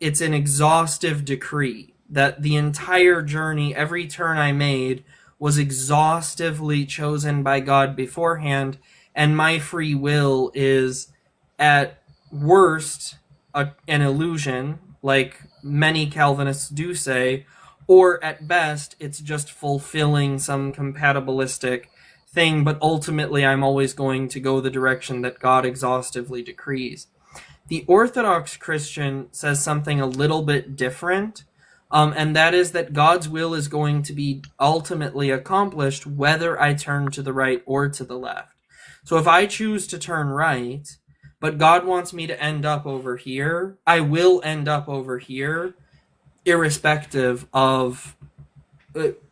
it's an exhaustive decree, that the entire journey, every turn I made, was exhaustively chosen by God beforehand, and my free will is at worst an illusion, like many Calvinists do say, or at best it's just fulfilling some compatibilistic thing, but ultimately I'm always going to go the direction that God exhaustively decrees. The Orthodox Christian says something a little bit different, and that is that God's will is going to be ultimately accomplished whether I turn to the right or to the left. So if I choose to turn right, but God wants me to end up over here, I will end up over here, irrespective of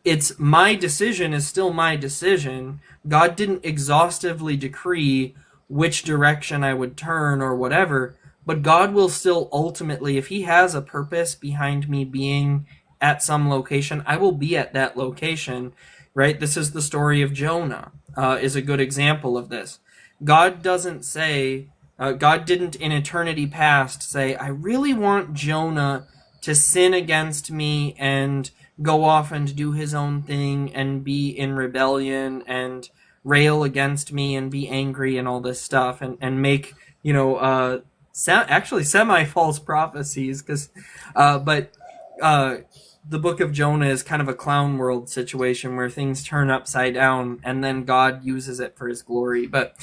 it's my decision is still my decision. God didn't exhaustively decree which direction I would turn or whatever, but God will still ultimately, if he has a purpose behind me being at some location, I will be at that location, right? This is the story of Jonah, is a good example of this. God doesn't say, God didn't in eternity past say, I really want Jonah to sin against me and go off and do his own thing and be in rebellion and rail against me and be angry and all this stuff and make, actually semi-false prophecies, because but the book of Jonah is kind of a clown world situation where things turn upside down and then God uses it for his glory. But